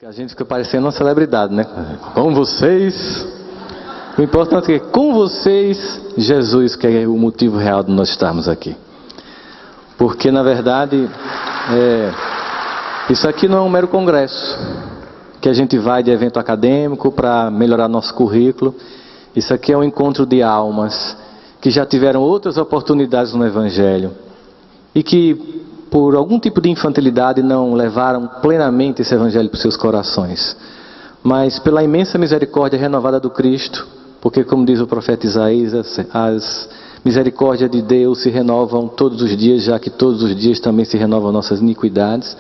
A gente fica parecendo uma celebridade, né? Com vocês. O importante é que com vocês, Jesus, que é o motivo real de nós estarmos aqui. Porque, na verdade, isso aqui não é um mero congresso, que a gente vai de evento acadêmico para melhorar nosso currículo. Isso aqui é um encontro de almas que já tiveram outras oportunidades no Evangelho e que, por algum tipo de infantilidade, não levaram plenamente esse Evangelho para os seus corações. Mas pela imensa misericórdia renovada do Cristo, porque como diz o profeta Isaías, as misericórdias de Deus se renovam todos os dias, já que todos os dias também se renovam nossas iniquidades,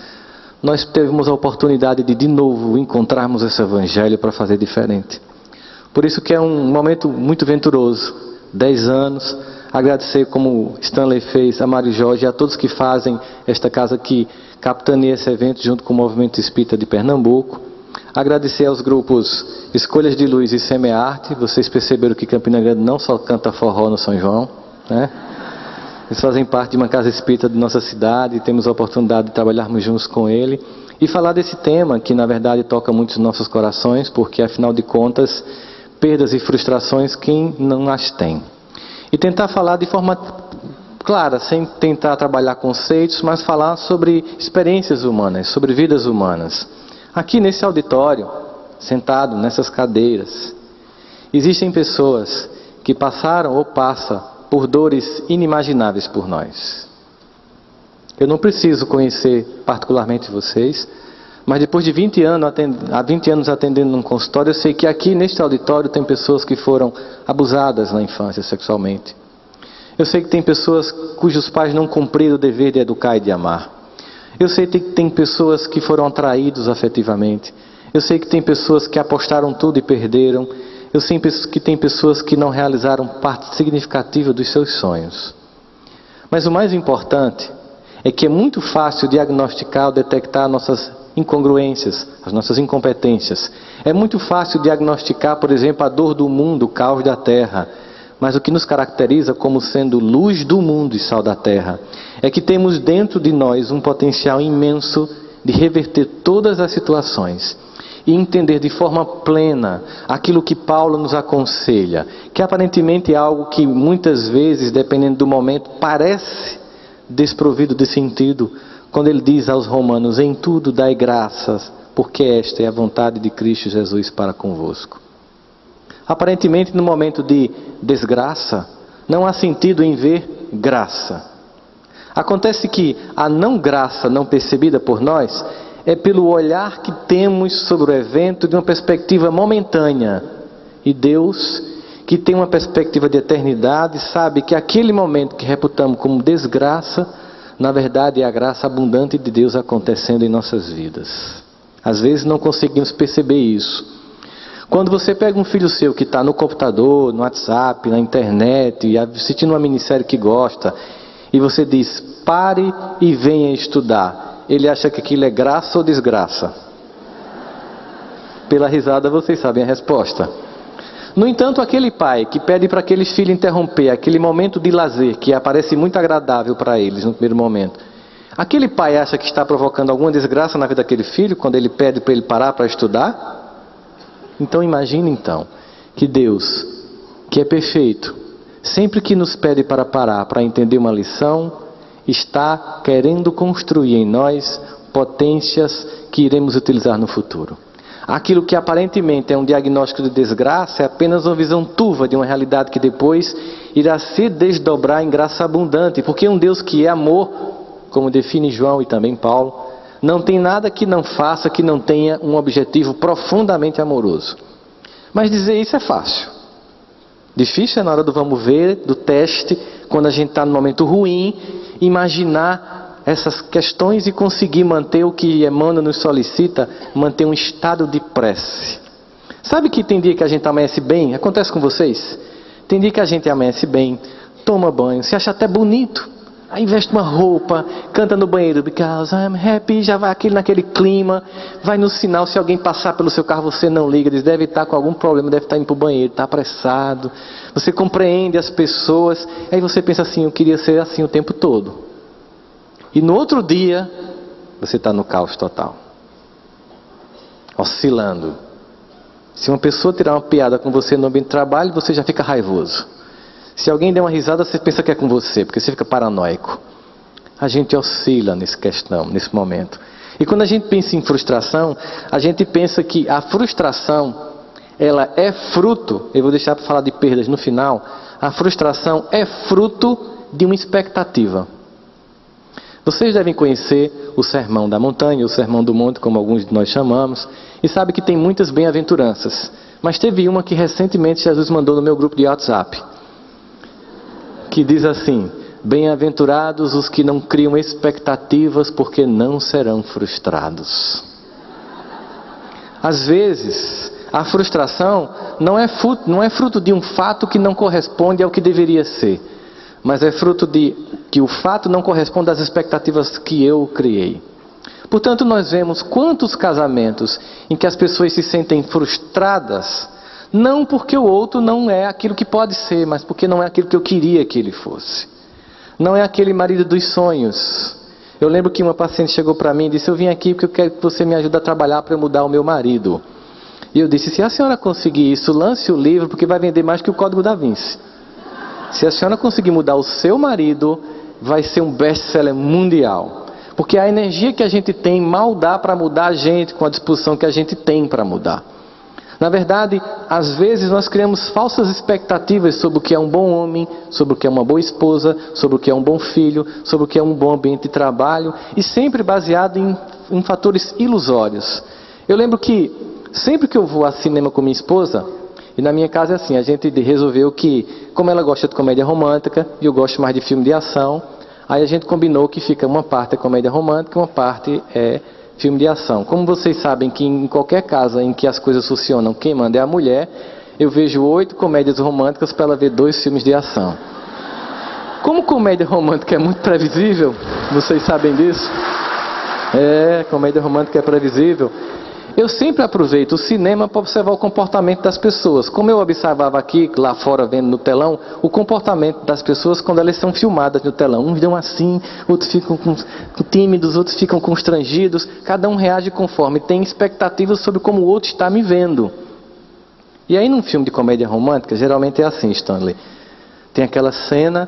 nós tivemos a oportunidade de novo encontrarmos esse Evangelho para fazer diferente. Por isso que é um momento muito venturoso, 10 anos, agradecer como Stanley fez, a Mário Jorge e a todos que fazem esta casa que capitaneia esse evento junto com o Movimento Espírita de Pernambuco. Agradecer aos grupos Escolhas de Luz e Semearte. Vocês perceberam que Campina Grande não só canta forró no São João, né? Eles fazem parte de uma casa espírita de nossa cidade e temos a oportunidade de trabalharmos juntos com ele e falar desse tema que na verdade toca muito os nossos corações, porque afinal de contas, perdas e frustrações quem não as tem. E tentar falar de forma clara, sem tentar trabalhar conceitos, mas falar sobre experiências humanas, sobre vidas humanas. Aqui nesse auditório, sentado nessas cadeiras, existem pessoas que passaram ou passam por dores inimagináveis por nós. Eu não preciso conhecer particularmente vocês, mas depois de 20 anos atendendo num consultório, eu sei que aqui neste auditório tem pessoas que foram abusadas na infância sexualmente. Eu sei que tem pessoas cujos pais não cumpriram o dever de educar e de amar. Eu sei que tem pessoas que foram atraídos afetivamente. Eu sei que tem pessoas que apostaram tudo e perderam. Eu sei que tem pessoas que não realizaram parte significativa dos seus sonhos. Mas o mais importante é que é muito fácil diagnosticar ou detectar nossas incongruências, as nossas incompetências. É muito fácil diagnosticar, por exemplo, a dor do mundo, o caos da terra. Mas o que nos caracteriza como sendo luz do mundo e sal da terra é que temos dentro de nós um potencial imenso de reverter todas as situações e entender de forma plena aquilo que Paulo nos aconselha, que aparentemente é algo que muitas vezes, dependendo do momento, parece desprovido de sentido, quando ele diz aos romanos: em tudo dai graças, porque esta é a vontade de Cristo Jesus para convosco. Aparentemente, no momento de desgraça, não há sentido em ver graça. Acontece que a não graça não percebida por nós é pelo olhar que temos sobre o evento de uma perspectiva momentânea. E Deus, que tem uma perspectiva de eternidade, sabe que aquele momento que reputamos como desgraça, na verdade é a graça abundante de Deus acontecendo em nossas vidas. Às vezes não conseguimos perceber isso. Quando você pega um filho seu que está no computador, no WhatsApp, na internet, assistindo uma minissérie que gosta, e você diz: pare e venha estudar, ele acha que aquilo é graça ou desgraça? Pela risada vocês sabem a resposta. No entanto, aquele pai que pede para aquele filho interromper aquele momento de lazer que parece muito agradável para eles no primeiro momento, aquele pai acha que está provocando alguma desgraça na vida daquele filho quando ele pede para ele parar para estudar? Então imagine então que Deus, que é perfeito, sempre que nos pede para parar para entender uma lição, está querendo construir em nós potências que iremos utilizar no futuro. Aquilo que aparentemente é um diagnóstico de desgraça é apenas uma visão turva de uma realidade que depois irá se desdobrar em graça abundante, porque um Deus que é amor, como define João e também Paulo, não tem nada que não faça, que não tenha um objetivo profundamente amoroso. Mas dizer isso é fácil. Difícil é na hora do vamos ver, do teste, quando a gente está no momento ruim, imaginar essas questões e conseguir manter o que Emmanuel nos solicita, manter um estado de prece. Sabe que tem dia que a gente amanhece bem? Acontece com vocês? Tem dia que a gente amanhece bem, toma banho, se acha até bonito. Aí veste uma roupa, canta no banheiro, because I'm happy, já vai naquele clima, vai no sinal, se alguém passar pelo seu carro você não liga, diz, deve estar com algum problema, deve estar indo para o banheiro, está apressado. Você compreende as pessoas, aí você pensa assim, eu queria ser assim o tempo todo. E no outro dia, você está no caos total. oscilando. Se uma pessoa tirar uma piada com você no ambiente de trabalho, você já fica raivoso. Se alguém der uma risada, você pensa que é com você, porque você fica paranoico. A gente oscila nesse momento. E quando a gente pensa em frustração, a gente pensa que a frustração, ela é fruto, eu vou deixar para falar de perdas no final, a frustração é fruto de uma expectativa. Vocês devem conhecer o sermão da montanha, o sermão do monte, como alguns de nós chamamos, e sabe que tem muitas bem-aventuranças. Mas teve uma que recentemente Jesus mandou no meu grupo de WhatsApp, que diz assim: bem-aventurados os que não criam expectativas, porque não serão frustrados. Às vezes, a frustração não é fruto de um fato que não corresponde ao que deveria ser, mas é fruto de que o fato não corresponde às expectativas que eu criei. Portanto, nós vemos quantos casamentos em que as pessoas se sentem frustradas, não porque o outro não é aquilo que pode ser, mas porque não é aquilo que eu queria que ele fosse. Não é aquele marido dos sonhos. Eu lembro que uma paciente chegou para mim e disse: eu vim aqui porque eu quero que você me ajude a trabalhar para eu mudar o meu marido. E eu disse: se a senhora conseguir isso, lance o livro, porque vai vender mais que o Código da Vinci. Se a senhora conseguir mudar o seu marido, vai ser um best-seller mundial. Porque a energia que a gente tem mal dá para mudar a gente com a disposição que a gente tem para mudar. Na verdade, às vezes nós criamos falsas expectativas sobre o que é um bom homem, sobre o que é uma boa esposa, sobre o que é um bom filho, sobre o que é um bom ambiente de trabalho, e sempre baseado em fatores ilusórios. Eu lembro que sempre que eu vou ao cinema com minha esposa, e na minha casa é assim, a gente resolveu que, como ela gosta de comédia romântica e eu gosto mais de filme de ação, aí a gente combinou que fica uma parte é comédia romântica e uma parte é filme de ação. Como vocês sabem que em qualquer casa em que as coisas funcionam, quem manda é a mulher, eu vejo 8 comédias românticas para ela ver 2 filmes de ação. Como comédia romântica é muito previsível, vocês sabem disso? Comédia romântica é previsível. Eu sempre aproveito o cinema para observar o comportamento das pessoas. Como eu observava aqui, lá fora, vendo no telão, o comportamento das pessoas quando elas são filmadas no telão. Uns dão assim, outros ficam tímidos, outros ficam constrangidos. Cada um reage conforme tem expectativas sobre como o outro está me vendo. E aí num filme de comédia romântica, geralmente é assim, Stanley. Tem aquela cena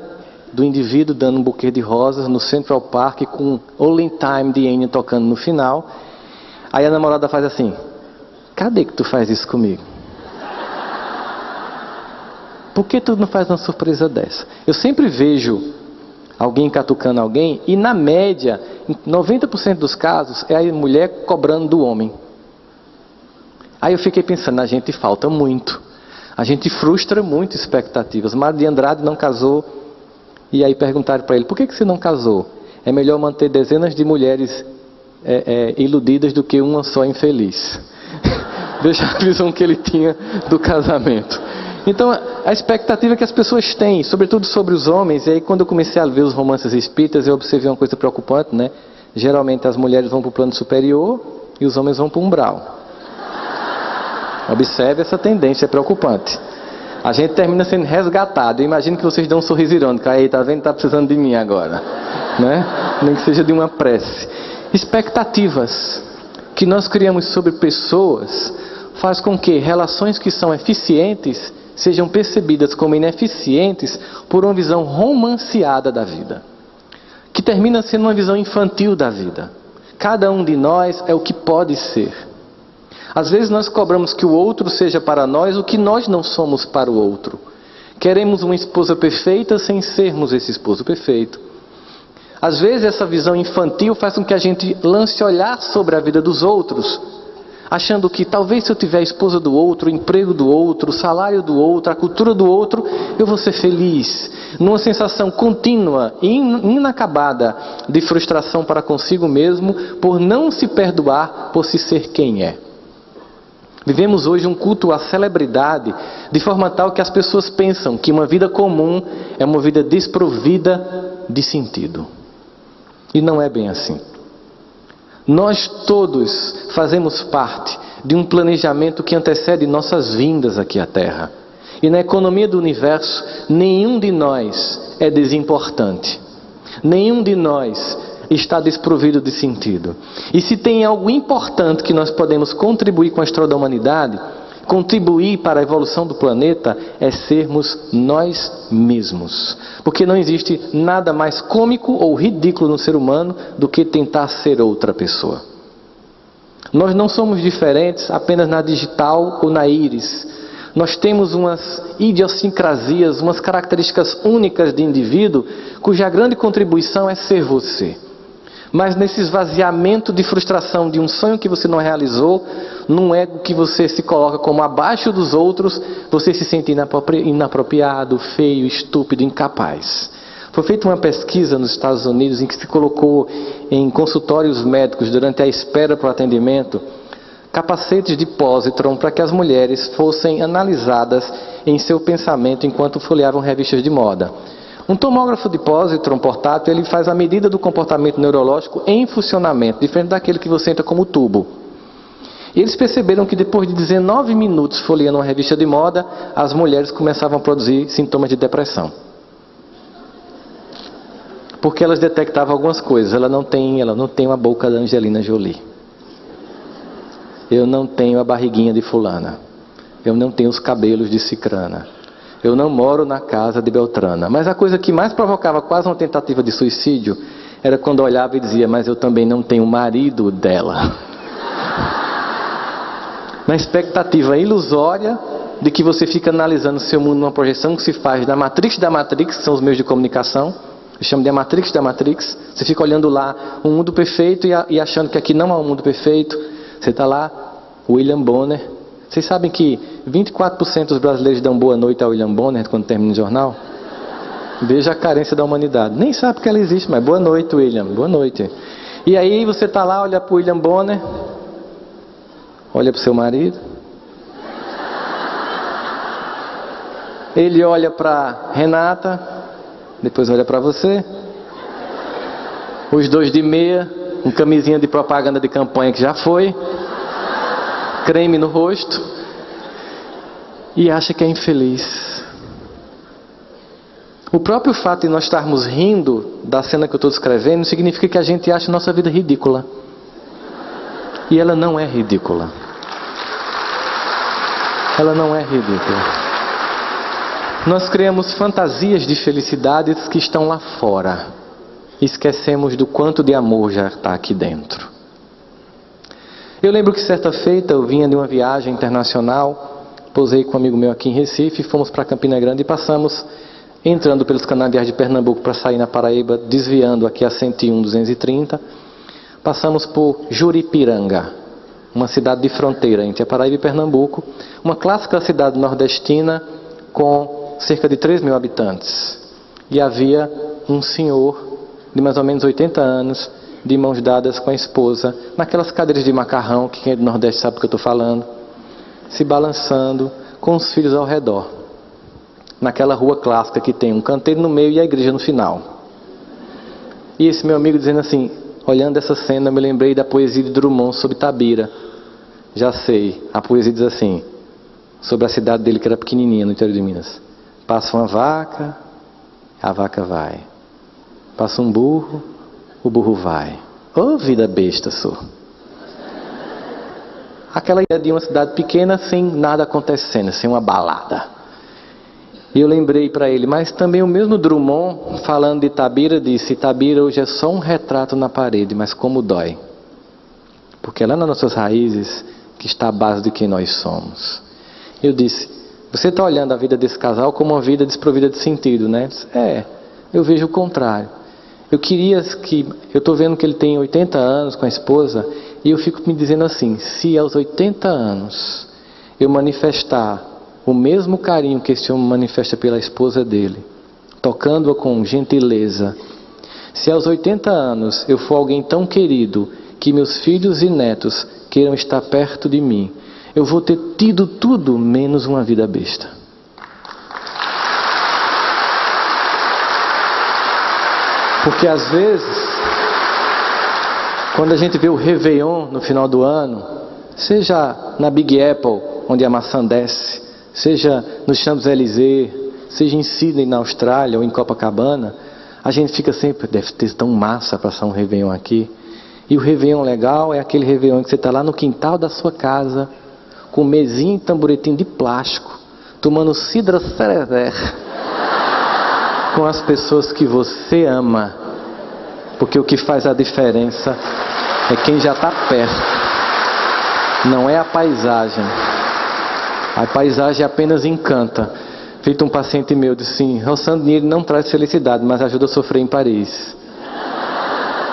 do indivíduo dando um buquê de rosas no Central Park com All in Time de Enya tocando no final. Aí a namorada faz assim: cadê que tu faz isso comigo? Por que tu não faz uma surpresa dessa? Eu sempre vejo alguém catucando alguém e na média, em 90% dos casos, é a mulher cobrando do homem. Aí eu fiquei pensando, a gente falta muito. A gente frustra muito expectativas. Mário de Andrade não casou e aí perguntaram para ele: por que você não casou? É melhor manter dezenas de mulheres iludidas do que uma só infeliz. Veja a visão que ele tinha do casamento. Então a expectativa que as pessoas têm, sobretudo sobre os homens, e aí quando eu comecei a ver os romances espíritas, eu observei uma coisa preocupante, né? Geralmente as mulheres vão para o plano superior e os homens vão para o umbral. Observe essa tendência, é preocupante. A gente termina sendo resgatado. Eu imagino que vocês dão um sorriso irônico. Aí, tá vendo? Tá precisando de mim agora, né? Nem que seja de uma prece. Expectativas que nós criamos sobre pessoas faz com que relações que são eficientes sejam percebidas como ineficientes por uma visão romanceada da vida, que termina sendo uma visão infantil da vida. Cada um de nós é o que pode ser. Às vezes nós cobramos que o outro seja para nós o que nós não somos para o outro. Queremos uma esposa perfeita sem sermos esse esposo perfeito. Às vezes essa visão infantil faz com que a gente lance olhar sobre a vida dos outros, achando que talvez se eu tiver a esposa do outro, o emprego do outro, o salário do outro, a cultura do outro, eu vou ser feliz. Numa sensação contínua e inacabada de frustração para consigo mesmo, por não se perdoar por se ser quem é. Vivemos hoje um culto à celebridade, de forma tal que as pessoas pensam que uma vida comum é uma vida desprovida de sentido. E não é bem assim. Nós todos fazemos parte de um planejamento que antecede nossas vindas aqui à Terra. E na economia do universo, nenhum de nós é desimportante. Nenhum de nós está desprovido de sentido. E se tem algo importante que nós podemos contribuir com a história da humanidade, contribuir para a evolução do planeta, é sermos nós mesmos. Porque não existe nada mais cômico ou ridículo no ser humano do que tentar ser outra pessoa. Nós não somos diferentes apenas na digital ou na íris. Nós temos umas idiosincrasias, umas características únicas de indivíduo, cuja grande contribuição é ser você. Mas nesse esvaziamento de frustração de um sonho que você não realizou, num ego que você se coloca como abaixo dos outros, você se sente inapropriado, feio, estúpido, incapaz. Foi feita uma pesquisa nos Estados Unidos em que se colocou em consultórios médicos, durante a espera para o atendimento, capacetes de positron para que as mulheres fossem analisadas em seu pensamento enquanto folheavam revistas de moda. Um tomógrafo de positron portátil, ele faz a medida do comportamento neurológico em funcionamento, diferente daquele que você entra como tubo. E eles perceberam que depois de 19 minutos folheando uma revista de moda, as mulheres começavam a produzir sintomas de depressão. Porque elas detectavam algumas coisas. Ela não tem uma boca da Angelina Jolie. Eu não tenho a barriguinha de fulana. Eu não tenho os cabelos de cicrana. Eu não moro na casa de Beltrana. Mas a coisa que mais provocava quase uma tentativa de suicídio era quando olhava e dizia, mas eu também não tenho o marido dela. Na expectativa ilusória de que você fica analisando o seu mundo numa projeção que se faz da Matrix, que são os meios de comunicação. Eu chamo de a Matrix da Matrix. Você fica olhando lá um mundo perfeito e achando que aqui não há um mundo perfeito. Você está lá, William Bonner. Vocês sabem que 24% dos brasileiros dão boa noite a William Bonner quando termina o jornal? Veja a carência da humanidade. Nem sabe que ela existe, mas boa noite, William, boa noite. E aí você está lá, olha para o William Bonner, olha para o seu marido, ele olha para Renata, depois olha para você, os dois de meia, com camisinha de propaganda de campanha que já foi, creme no rosto, e acha que é infeliz. O próprio fato de nós estarmos rindo da cena que eu estou descrevendo significa que a gente acha a nossa vida ridícula. E ela não é ridícula. Ela não é ridícula. Nós criamos fantasias de felicidades que estão lá fora. Esquecemos do quanto de amor já está aqui dentro. Eu lembro que certa feita eu vinha de uma viagem internacional, pousei com um amigo meu aqui em Recife, fomos para Campina Grande e passamos, entrando pelos canaviais de Pernambuco para sair na Paraíba, desviando aqui a 101-230, passamos por Juripiranga, uma cidade de fronteira entre a Paraíba e Pernambuco, uma clássica cidade nordestina com cerca de 3 mil habitantes. E havia um senhor de mais ou menos 80 anos, de mãos dadas com a esposa, naquelas cadeiras de macarrão, que quem é do Nordeste sabe do que eu estou falando, se balançando, com os filhos ao redor. Naquela rua clássica que tem um canteiro no meio e a igreja no final. E esse meu amigo dizendo assim, olhando essa cena, eu me lembrei da poesia de Drummond sobre Tabira. Já sei, a poesia diz assim, sobre a cidade dele que era pequenininha no interior de Minas. Passa uma vaca, a vaca vai. Passa um burro, o burro vai. Ô vida besta, sou. Aquela ideia de uma cidade pequena sem nada acontecendo, sem uma balada. E eu lembrei para ele, mas também o mesmo Drummond, falando de Tabira, disse, Tabira hoje é só um retrato na parede, mas como dói. Porque é lá nas nossas raízes que está a base de quem nós somos. Eu disse, você está olhando a vida desse casal como uma vida desprovida de sentido, né? Eu vejo o contrário. Eu estou vendo que ele tem 80 anos com a esposa, e eu fico me dizendo assim, se aos 80 anos eu manifestar o mesmo carinho que esse homem manifesta pela esposa dele, tocando-a com gentileza, se aos 80 anos eu for alguém tão querido que meus filhos e netos queiram estar perto de mim, eu vou ter tido tudo menos uma vida besta. Porque às vezes, quando a gente vê o Réveillon no final do ano, seja na Big Apple, onde a maçã desce, seja nos Champs-Élysées, seja em Sydney, na Austrália, ou em Copacabana, A gente fica sempre, deve ter tão massa passar um Réveillon aqui. E o Réveillon legal é aquele Réveillon que você está lá no quintal da sua casa, com mesinha e tamboretinho de plástico, tomando cidra cerezer, com as pessoas que você ama. Porque o que faz a diferença é quem já está perto. Não é a paisagem. A paisagem apenas encanta. Feito um paciente meu disse assim: roçando dinheiro não traz felicidade, mas ajuda a sofrer em Paris.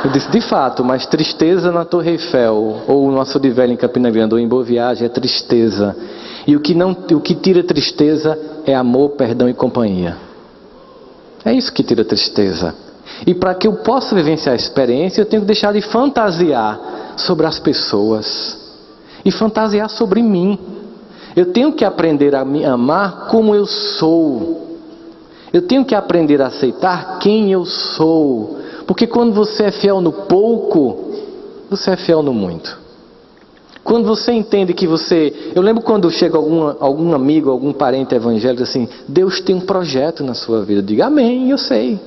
Eu disse: de fato, mas tristeza na Torre Eiffel, ou no Açude Velho em Campina Grande, ou em Boa Viagem, é tristeza. E o que tira tristeza é amor, perdão e companhia. É isso que tira tristeza. E para que eu possa vivenciar a experiência, eu tenho que deixar de fantasiar sobre as pessoas e fantasiar sobre mim. Eu tenho que aprender a me amar como eu sou. Eu tenho que aprender a aceitar quem eu sou. Porque quando você é fiel no pouco, você é fiel no muito. Quando você entende que você... Eu lembro quando chega algum amigo, algum parente evangélico assim: Deus tem um projeto na sua vida. Eu digo: amém, eu sei.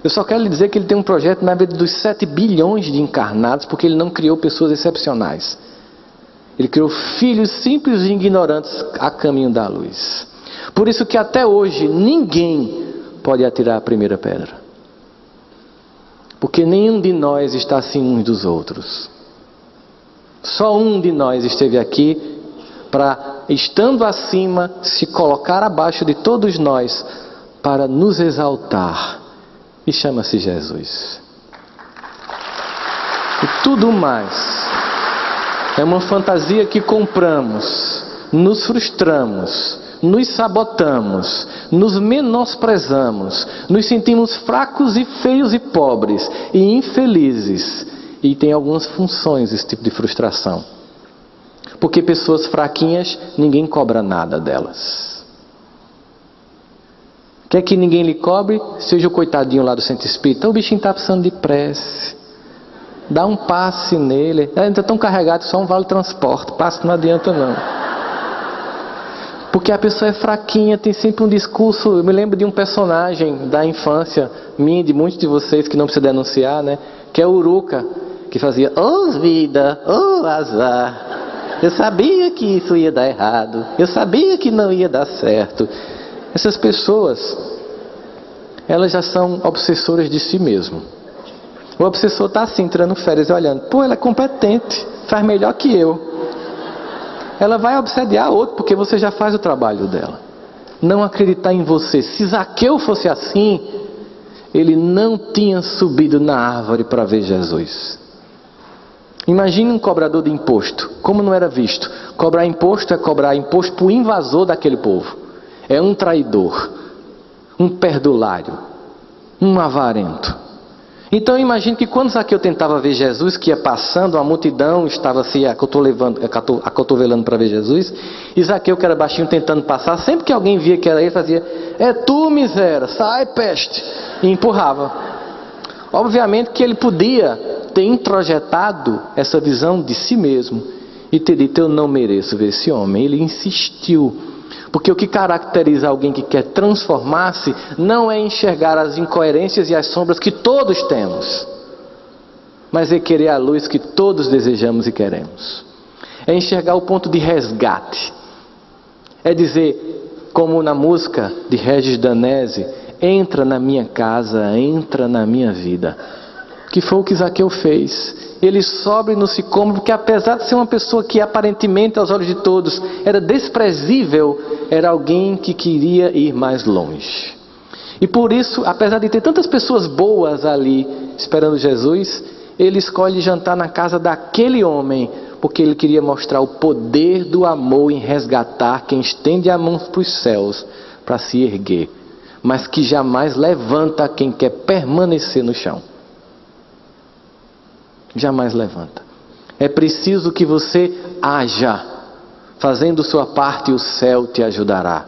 Eu só quero lhe dizer que Ele tem um projeto na vida dos 7 bilhões de encarnados, porque Ele não criou pessoas excepcionais. Ele criou filhos simples e ignorantes a caminho da luz. Por isso que até hoje ninguém pode atirar a primeira pedra. Porque nenhum de nós está assim uns dos outros. Só um de nós esteve aqui para, estando acima, se colocar abaixo de todos nós para nos exaltar. E chama-se Jesus. E tudo mais é uma fantasia que compramos, nos frustramos, nos sabotamos, nos menosprezamos, nos sentimos fracos e feios e pobres e infelizes. E tem algumas funções esse tipo de frustração. Porque pessoas fraquinhas, ninguém cobra nada delas. Quer que ninguém lhe cobre? Seja o coitadinho lá do centro espírita. O bichinho está precisando de prece. Dá um passe nele. Ele está tão carregado que só um vale transporte. Passe não adianta não. Porque a pessoa é fraquinha, tem sempre um discurso. Eu me lembro de um personagem da infância minha e de muitos de vocês que não precisa denunciar, né? Que é o Uruca, que fazia: oh vida, oh azar. Eu sabia que isso ia dar errado. Eu sabia que não ia dar certo. Essas pessoas, elas já são obsessoras de si mesmo. O obsessor está assim, tirando férias e olhando: pô, ela é competente, faz melhor que eu. Ela vai obsediar outro, porque você já faz o trabalho dela. Não acreditar em você. Se Zaqueu fosse assim, ele não tinha subido na árvore para ver Jesus. Imagine um cobrador de imposto, como não era visto. Cobrar imposto é cobrar imposto para o invasor daquele povo. É um traidor, um perdulário, um avarento. Então imagine que quando Zaqueu tentava ver Jesus, que ia passando, a multidão estava se acotovelando para ver Jesus, e Zaqueu, que era baixinho, tentando passar, sempre que alguém via que era ele, fazia: é tu, miséria, sai, peste, e empurrava. Obviamente que ele podia ter introjetado essa visão de si mesmo e ter dito: eu não mereço ver esse homem. Ele insistiu. Porque o que caracteriza alguém que quer transformar-se não é enxergar as incoerências e as sombras que todos temos, mas é querer a luz que todos desejamos e queremos. É enxergar o ponto de resgate. É dizer, como na música de Regis Danese: entra na minha casa, entra na minha vida. Que foi o que Zaqueu fez. Ele sobe no sicômoro, porque apesar de ser uma pessoa que aparentemente aos olhos de todos era desprezível, era alguém que queria ir mais longe. E por isso, apesar de ter tantas pessoas boas ali esperando Jesus, ele escolhe jantar na casa daquele homem, porque ele queria mostrar o poder do amor em resgatar quem estende a mão para os céus para se erguer, mas que jamais levanta quem quer permanecer no chão. Jamais levanta. É preciso que você haja, fazendo sua parte, e o céu te ajudará.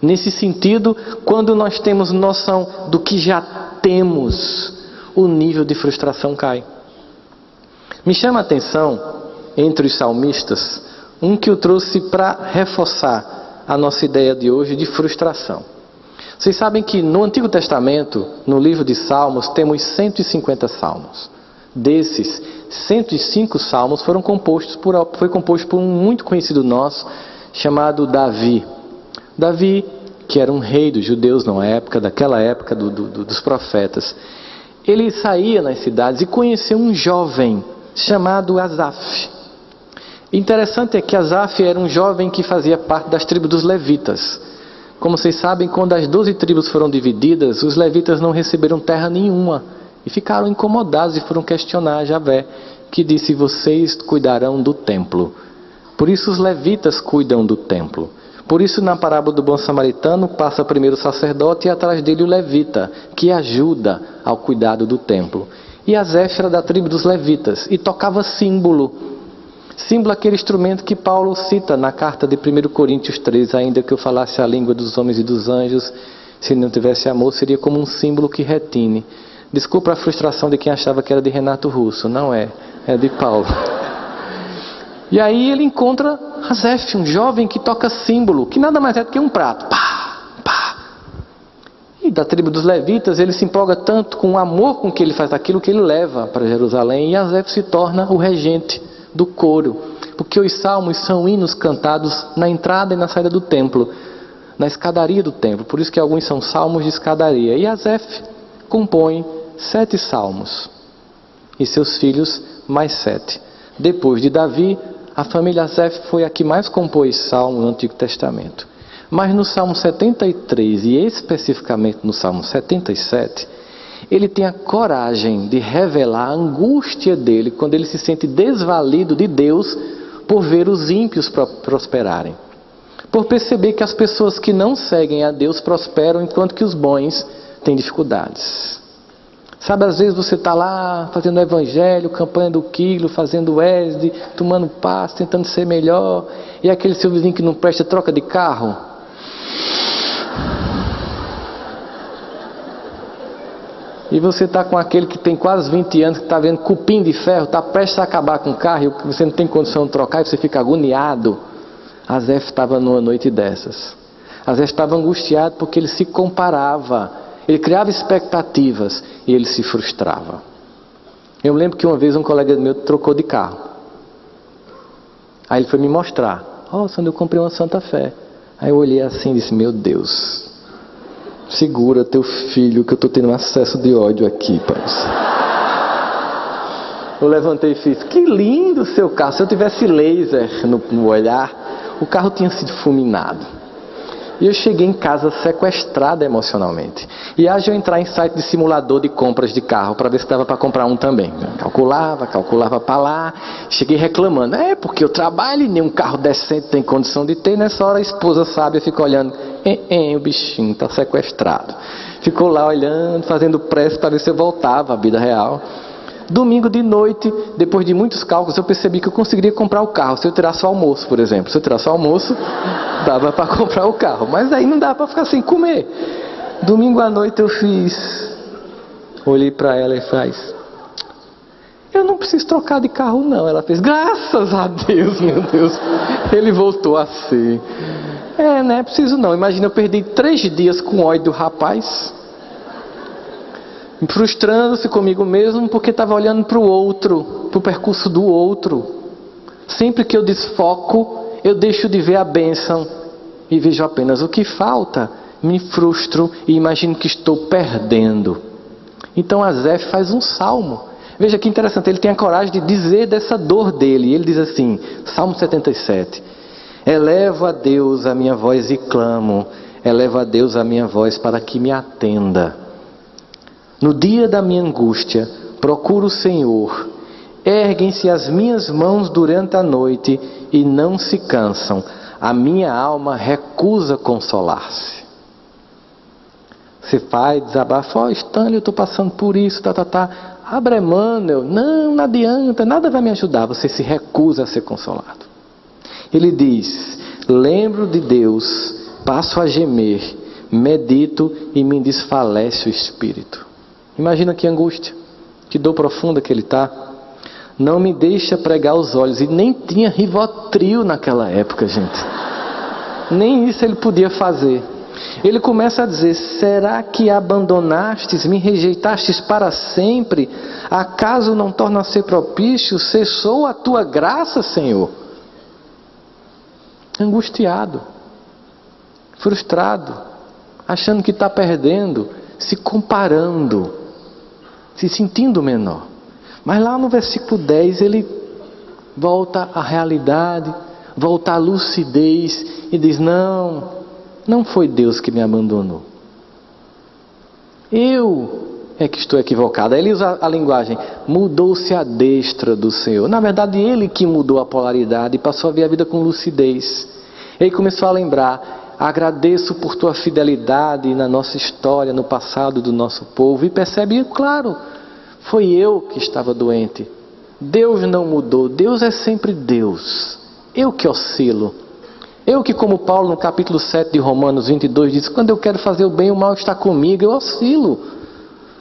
Nesse sentido, quando nós temos noção do que já temos, o nível de frustração cai. Me chama a atenção, entre os salmistas, um que eu trouxe para reforçar a nossa ideia de hoje de frustração. Vocês sabem que no Antigo Testamento, no livro de Salmos, temos 150 salmos. Desses, 105 salmos foi composto por um muito conhecido nosso, chamado Davi. Davi, que era um rei dos judeus daquela época dos profetas. Ele saía nas cidades e conheceu um jovem chamado Asaf. Interessante é que Asaf era um jovem que fazia parte das tribos dos levitas. Como vocês sabem, quando as 12 tribos foram divididas, os levitas não receberam terra nenhuma e ficaram incomodados e foram questionar Javé, que disse: vocês cuidarão do templo. Por isso os levitas cuidam do templo. Por isso, na parábola do bom samaritano, passa primeiro o sacerdote e atrás dele o levita, que ajuda ao cuidado do templo. E Asaf era da tribo dos levitas e tocava símbolo. Símbolo é aquele instrumento que Paulo cita na carta de 1 Coríntios 3, ainda que eu falasse a língua dos homens e dos anjos, se não tivesse amor, seria como um símbolo que retine. Desculpa a frustração de quem achava que era de Renato Russo, não é, é de Paulo. E aí ele encontra Asaf, um jovem que toca símbolo, que nada mais é do que um prato. Pá, pá. E da tribo dos levitas, ele se empolga tanto com o amor com que ele faz aquilo, que ele leva para Jerusalém, e Asaf se torna o regente do coro, porque os salmos são hinos cantados na entrada e na saída do templo, na escadaria do templo, por isso que alguns são salmos de escadaria. E Asaf compõe 7 salmos, e seus filhos mais 7. Depois de Davi, a família Asaf foi a que mais compôs salmo no Antigo Testamento. Mas no Salmo 73, e especificamente no Salmo 77, ele tem a coragem de revelar a angústia dele quando ele se sente desvalido de Deus por ver os ímpios prosperarem. Por perceber que as pessoas que não seguem a Deus prosperam enquanto que os bons têm dificuldades. Sabe, às vezes você está lá fazendo evangelho, campanha do quilo, fazendo ESD, tomando passo, tentando ser melhor, e aquele seu vizinho que não presta troca de carro. E você está com aquele que tem quase 20 anos, que está vendo cupim de ferro, está prestes a acabar com o carro, e você não tem condição de trocar, e você fica agoniado. Asaf estava numa noite dessas. Asaf estava angustiado porque ele se comparava, ele criava expectativas e ele se frustrava. Eu lembro que uma vez um colega meu trocou de carro. Aí ele foi me mostrar: ó, Sandro, eu comprei uma Santa Fé. Aí eu olhei assim e disse: meu Deus, segura teu filho que eu estou tendo um acesso de ódio aqui, pai. Eu levantei e fiz: que lindo o seu carro. Se eu tivesse laser no olhar, o carro tinha sido fulminado. E eu cheguei em casa sequestrado emocionalmente. E haja eu entrar em site de simulador de compras de carro para ver se dava para comprar um também. Calculava para lá. Cheguei reclamando: porque eu trabalho e nenhum carro decente tem condição de ter. Nessa hora a esposa sábia fica olhando: o bichinho está sequestrado. Ficou lá olhando, fazendo pressa para ver se eu voltava à vida real. Domingo de noite, depois de muitos cálculos, eu percebi que eu conseguiria comprar o carro se eu tirasse o almoço, por exemplo. Se eu tirasse o almoço, dava para comprar o carro. Mas aí não dava para ficar sem comer. Domingo à noite eu olhei para ela e faz: eu não preciso trocar de carro não. Ela fez: graças a Deus, meu Deus. Ele voltou a ser. Não é preciso não. Imagina, eu perdi 3 dias com ódio do rapaz, frustrando-se comigo mesmo porque estava olhando para o outro, para o percurso do outro. Sempre que eu desfoco, eu deixo de ver a bênção e vejo apenas o que falta. Me frustro e imagino que estou perdendo. Então Asaf faz um salmo. Veja que interessante, ele tem a coragem de dizer dessa dor dele. Ele diz assim, Salmo 77: elevo a Deus a minha voz e clamo, elevo a Deus a minha voz para que me atenda. No dia da minha angústia, procuro o Senhor. Erguem-se as minhas mãos durante a noite e não se cansam. A minha alma recusa consolar-se. Você vai desabafar: Stanley, eu estou passando por isso, Abre a mão, não adianta, nada vai me ajudar. Você se recusa a ser consolado. Ele diz: lembro de Deus, passo a gemer, medito e me desfalece o espírito. Imagina que angústia, que dor profunda que ele está. Não me deixa pregar os olhos. E nem tinha Rivotril naquela época, gente. Nem isso ele podia fazer. Ele começa a dizer: será que abandonastes, me rejeitastes para sempre? Acaso não torna a ser propício? Cessou a tua graça, Senhor? Angustiado, frustrado, achando que está perdendo, se comparando, se sentindo menor. Mas lá no versículo 10 ele volta à realidade, volta à lucidez e diz: não foi Deus que me abandonou. Eu é que estou equivocado. Aí ele usa a linguagem: mudou-se a destra do Senhor. Na verdade, ele que mudou a polaridade e passou a ver a vida com lucidez. Ele começou a lembrar: agradeço por tua fidelidade na nossa história, no passado do nosso povo. E percebe, claro, foi eu que estava doente. Deus não mudou. Deus é sempre Deus. Eu que oscilo. Eu que, como Paulo no capítulo 7 de Romanos 22 diz: quando eu quero fazer o bem, o mal está comigo. Eu oscilo.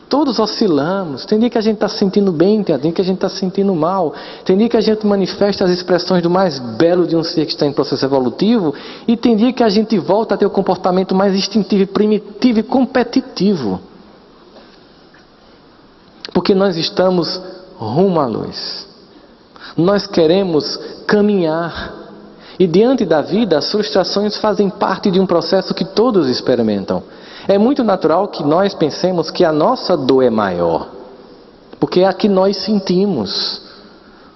Todos oscilamos. Tem dia que a gente está se sentindo bem, tem dia que a gente está se sentindo mal. Tem dia que a gente manifesta as expressões do mais belo de um ser que está em processo evolutivo. E tem dia que a gente volta a ter o comportamento mais instintivo, primitivo e competitivo. Porque nós estamos rumo à luz. Nós queremos caminhar. E diante da vida, as frustrações fazem parte de um processo que todos experimentam. É muito natural que nós pensemos que a nossa dor é maior, porque é a que nós sentimos.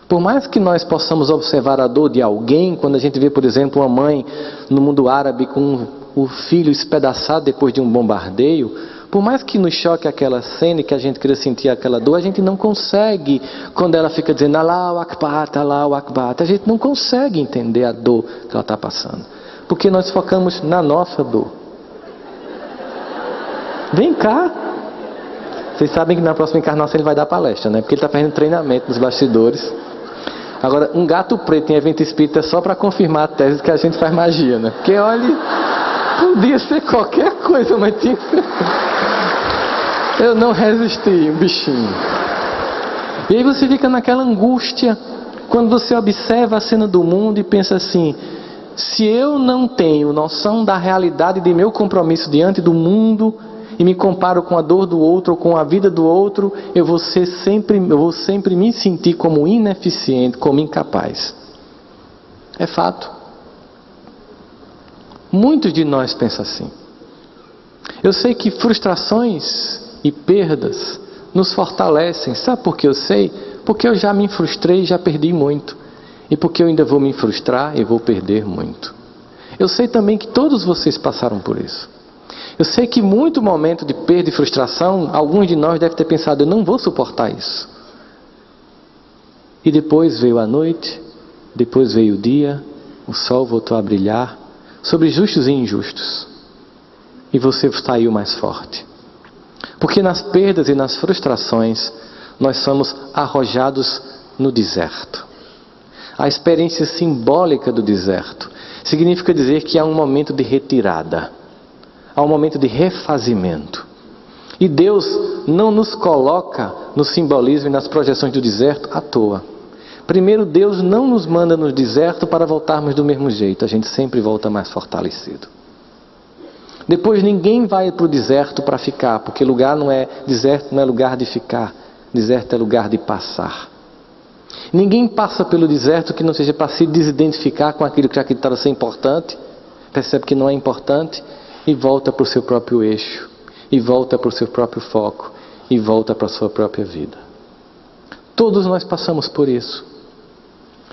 Por mais que nós possamos observar a dor de alguém, quando a gente vê, por exemplo, uma mãe no mundo árabe com o filho espedaçado depois de um bombardeio, por mais que nos choque aquela cena e que a gente queira sentir aquela dor, a gente não consegue, quando ela fica dizendo Allahu Akbar, Allahu Akbar, a gente não consegue entender a dor que ela está passando, porque nós focamos na nossa dor. Vem cá. Vocês sabem que na próxima encarnação ele vai dar palestra, né? Porque ele está fazendo treinamento nos bastidores. Agora, um gato preto em evento espírita é só para confirmar a tese que a gente faz magia, né? Porque, olha, podia ser qualquer coisa, mas tinha que ser... Eu não resisti, um bichinho. E aí você fica naquela angústia, quando você observa a cena do mundo e pensa assim: se eu não tenho noção da realidade de meu compromisso diante do mundo, e me comparo com a dor do outro ou com a vida do outro, eu vou sempre me sentir como ineficiente, como incapaz. É fato. Muitos de nós pensam assim. Eu sei que frustrações e perdas nos fortalecem. Sabe por que eu sei? Porque eu já me frustrei e já perdi muito. E porque eu ainda vou me frustrar e vou perder muito. Eu sei também que todos vocês passaram por isso. Eu sei que muito momento de perda e frustração, alguns de nós devem ter pensado: eu não vou suportar isso. E depois veio a noite, depois veio o dia, o sol voltou a brilhar, sobre justos e injustos. E você saiu mais forte. Porque nas perdas e nas frustrações, nós somos arrojados no deserto. A experiência simbólica do deserto significa dizer que há um momento de retirada. Há um momento de refazimento. E Deus não nos coloca no simbolismo e nas projeções do deserto à toa. Primeiro, Deus não nos manda no deserto para voltarmos do mesmo jeito. A gente sempre volta mais fortalecido. Depois, ninguém vai para o deserto para ficar, porque deserto não é lugar de ficar. Deserto é lugar de passar. Ninguém passa pelo deserto que não seja para se desidentificar com aquilo que já acreditava ser importante, percebe que não é importante, e volta para o seu próprio eixo, e volta para o seu próprio foco, e volta para a sua própria vida. Todos nós passamos por isso.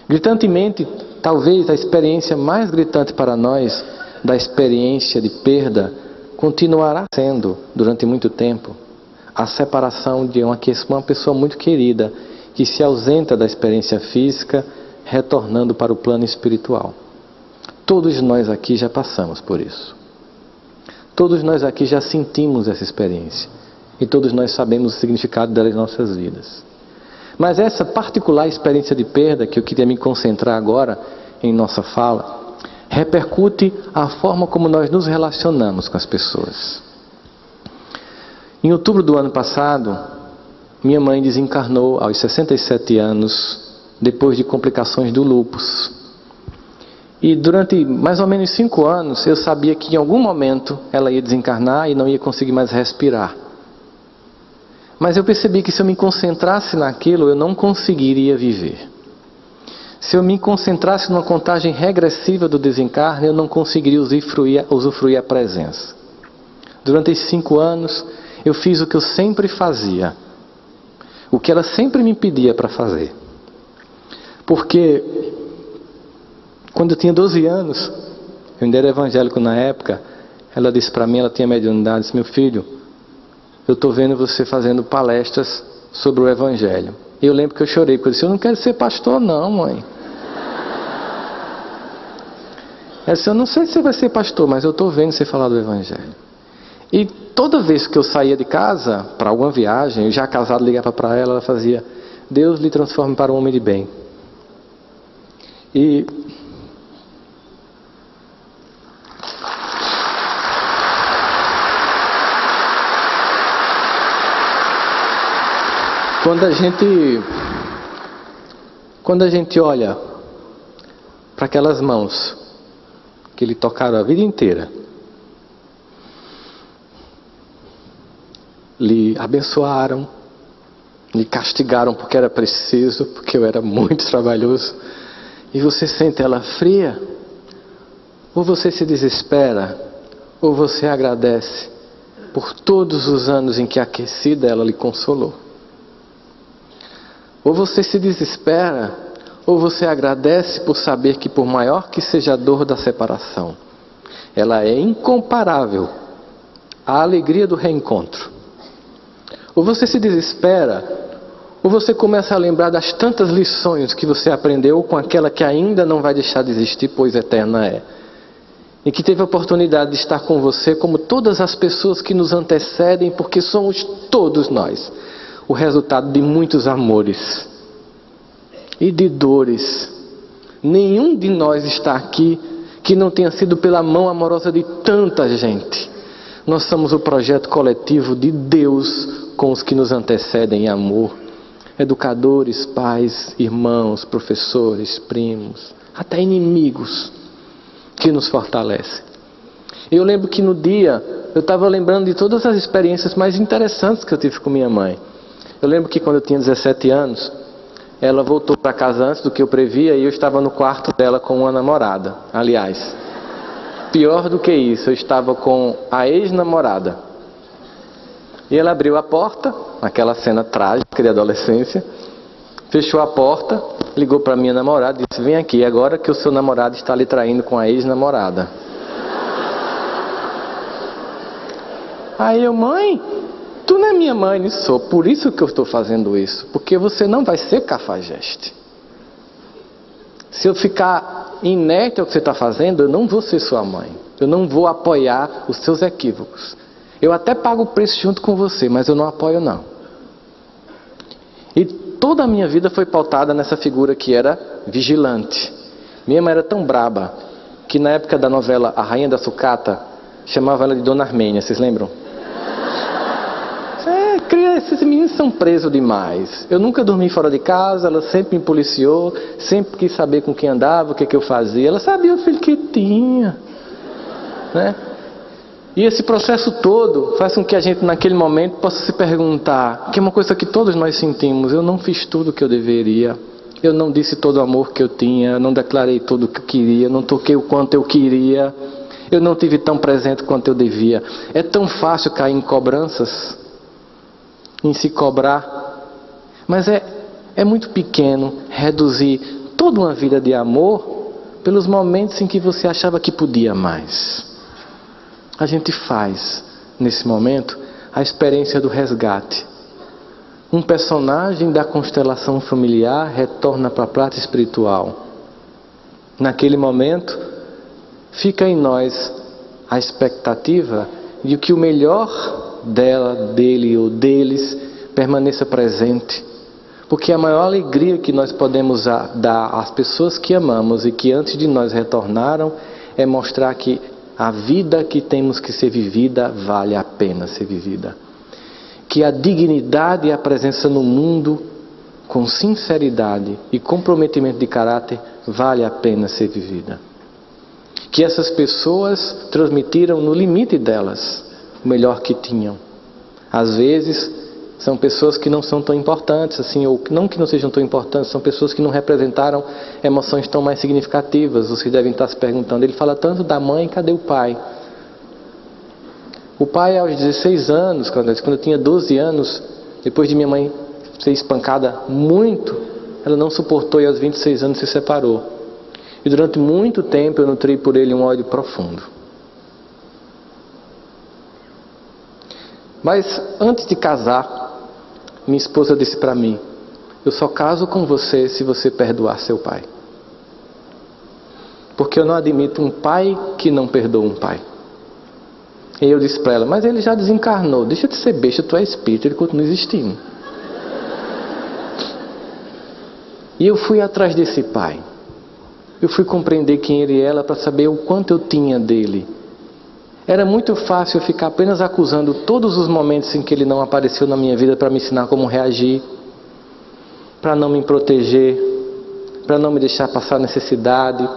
Gritantemente, talvez a experiência mais gritante para nós, da experiência de perda, continuará sendo, durante muito tempo, a separação de uma pessoa muito querida, que se ausenta da experiência física, retornando para o plano espiritual. Todos nós aqui já passamos por isso. Todos nós aqui já sentimos essa experiência. E todos nós sabemos o significado dela em nossas vidas. Mas essa particular experiência de perda, que eu queria me concentrar agora em nossa fala, repercute a forma como nós nos relacionamos com as pessoas. Em outubro do ano passado, minha mãe desencarnou aos 67 anos, depois de complicações do lúpus. E durante mais ou menos 5 anos, eu sabia que em algum momento ela ia desencarnar e não ia conseguir mais respirar. Mas eu percebi que se eu me concentrasse naquilo, eu não conseguiria viver. Se eu me concentrasse numa contagem regressiva do desencarne, eu não conseguiria usufruir a presença. Durante esses 5 anos, eu fiz o que eu sempre fazia. O que ela sempre me pedia para fazer. Porque quando eu tinha 12 anos, eu ainda era evangélico na época, ela disse para mim, ela tinha mediunidade, disse: meu filho, eu estou vendo você fazendo palestras sobre o evangelho. E eu lembro que eu chorei, porque eu disse: eu não quero ser pastor não, mãe. Ela disse: eu não sei se você vai ser pastor, mas eu estou vendo você falar do evangelho. E toda vez que eu saía de casa, para alguma viagem, eu já casado, ligava para ela, ela fazia: Deus lhe transforme para um homem de bem. E quando a gente olha para aquelas mãos que lhe tocaram a vida inteira, lhe abençoaram, lhe castigaram porque era preciso, porque eu era muito trabalhoso, e você sente ela fria, ou você se desespera, ou você agradece por todos os anos em que aquecida ela lhe consolou. Ou você se desespera, ou você agradece por saber que, por maior que seja a dor da separação, ela é incomparável à alegria do reencontro. Ou você se desespera, ou você começa a lembrar das tantas lições que você aprendeu com aquela que ainda não vai deixar de existir, pois eterna é. E que teve a oportunidade de estar com você, como todas as pessoas que nos antecedem, porque somos todos nós o resultado de muitos amores e de dores. Nenhum de nós está aqui que não tenha sido pela mão amorosa de tanta gente. Nós somos o projeto coletivo de Deus com os que nos antecedem em amor. Educadores, pais, irmãos, professores, primos, até inimigos que nos fortalecem. Eu lembro que no dia, eu estava lembrando de todas as experiências mais interessantes que eu tive com minha mãe. Eu lembro que quando eu tinha 17 anos, ela voltou para casa antes do que eu previa e eu estava no quarto dela com uma namorada. Aliás, pior do que isso, eu estava com a ex-namorada. E ela abriu a porta, aquela cena trágica de adolescência, fechou a porta, ligou para minha namorada e disse: vem aqui, agora que o seu namorado está lhe traindo com a ex-namorada. Aí eu: mãe, tu não é minha mãe. Eu sou, por isso que eu estou fazendo isso, porque você não vai ser cafajeste. Se eu ficar inerte ao que você está fazendo, eu não vou ser sua mãe, eu não vou apoiar os seus equívocos. Eu até pago o preço junto com você, mas eu não apoio não. E toda a minha vida foi pautada nessa figura que era vigilante. Minha mãe era tão braba que na época da novela A Rainha da Sucata, chamava ela de Dona Armênia, vocês lembram? Esses meninos são presos demais. Eu nunca dormi fora de casa, ela sempre me policiou, sempre quis saber com quem andava, o que eu fazia. Ela sabia o filho que tinha, né? E esse processo todo faz com que a gente naquele momento possa se perguntar, que é uma coisa que todos nós sentimos: eu não fiz tudo o que eu deveria, eu não disse todo o amor que eu tinha, eu não declarei tudo o que eu queria, eu não toquei o quanto eu queria, eu não tive tão presente quanto eu devia. É tão fácil cair em cobranças, em se cobrar, mas é muito pequeno reduzir toda uma vida de amor pelos momentos em que você achava que podia mais. A gente faz, nesse momento, a experiência do resgate. Um personagem da constelação familiar retorna para a prata espiritual. Naquele momento, fica em nós a expectativa de que o melhor dela, dele ou deles permaneça presente. Porque a maior alegria que nós podemos dar às pessoas que amamos e que antes de nós retornaram é mostrar que a vida que temos que ser vivida vale a pena ser vivida. Que a dignidade e a presença no mundo com sinceridade e comprometimento de caráter vale a pena ser vivida. que essas pessoas transmitiram no limite delas o melhor que tinham. Às vezes são pessoas que não são tão importantes assim, ou não que não sejam tão importantes, são pessoas que não representaram emoções tão mais significativas. Vocês devem estar se perguntando, ele fala tanto da mãe, cadê o pai? O pai, aos 16 anos, quando eu tinha 12 anos, depois de minha mãe ser espancada muito, ela não suportou e aos 26 anos se separou. E durante muito tempo eu nutri por ele um ódio profundo. Mas antes de casar, minha esposa disse para mim, eu só caso com você se você perdoar seu pai. Porque eu não admito um pai que não perdoa um pai. E eu disse para ela, mas ele já desencarnou, deixa de ser besta, tu é espírito, ele continua existindo. E eu fui atrás desse pai. Eu fui compreender quem ele era para saber o quanto eu tinha dele. Era muito fácil eu ficar apenas acusando todos os momentos em que ele não apareceu na minha vida para me ensinar como reagir, para não me proteger, para não me deixar passar necessidade,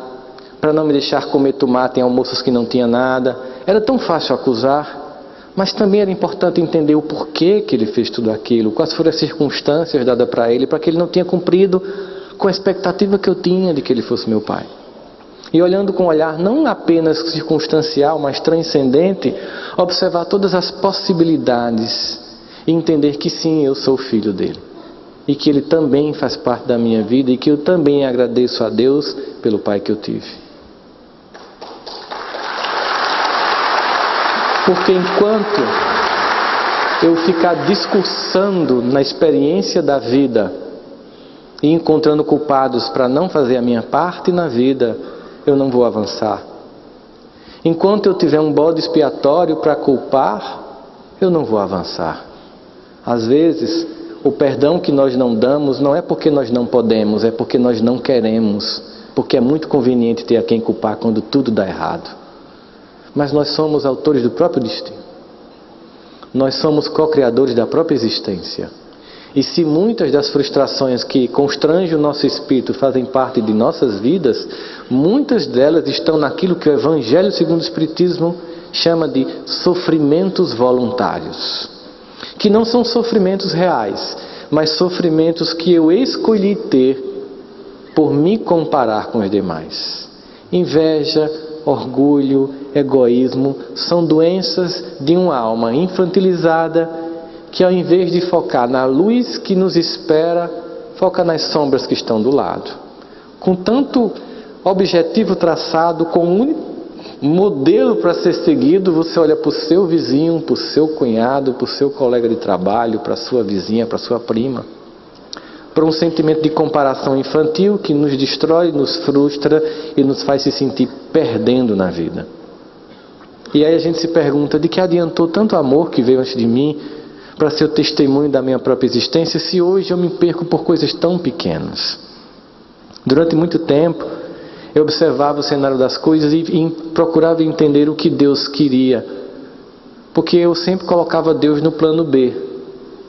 para não me deixar comer tomate em almoços que não tinha nada. Era tão fácil acusar, mas também era importante entender o porquê que ele fez tudo aquilo, quais foram as circunstâncias dadas para ele, para que ele não tenha cumprido com a expectativa que eu tinha de que ele fosse meu pai. E olhando com um olhar não apenas circunstancial, mas transcendente, observar todas as possibilidades e entender que sim, eu sou filho dele. E que ele também faz parte da minha vida e que eu também agradeço a Deus pelo pai que eu tive. Porque enquanto eu ficar discursando na experiência da vida e encontrando culpados para não fazer a minha parte na vida, eu não vou avançar. Enquanto eu tiver um bode expiatório para culpar, eu não vou avançar. Às vezes, o perdão que nós não damos não é porque nós não podemos, é porque nós não queremos, porque é muito conveniente ter a quem culpar quando tudo dá errado. Mas nós somos autores do próprio destino. Nós somos co-criadores da própria existência. E se muitas das frustrações que constrangem o nosso espírito fazem parte de nossas vidas, muitas delas estão naquilo que o Evangelho segundo o Espiritismo chama de sofrimentos voluntários. Que não são sofrimentos reais, mas sofrimentos que eu escolhi ter por me comparar com os demais. Inveja, orgulho, egoísmo são doenças de uma alma infantilizada que ao invés de focar na luz que nos espera, foca nas sombras que estão do lado. Com tanto objetivo traçado, com um modelo para ser seguido, você olha para o seu vizinho, para o seu cunhado, para o seu colega de trabalho, para a sua vizinha, para a sua prima. Para um sentimento de comparação infantil que nos destrói, nos frustra e nos faz se sentir perdendo na vida. E aí a gente se pergunta, de que adiantou tanto amor que veio antes de mim, para ser o testemunho da minha própria existência, se hoje eu me perco por coisas tão pequenas? Durante muito tempo, eu observava o cenário das coisas e procurava entender o que Deus queria, porque eu sempre colocava Deus no plano B,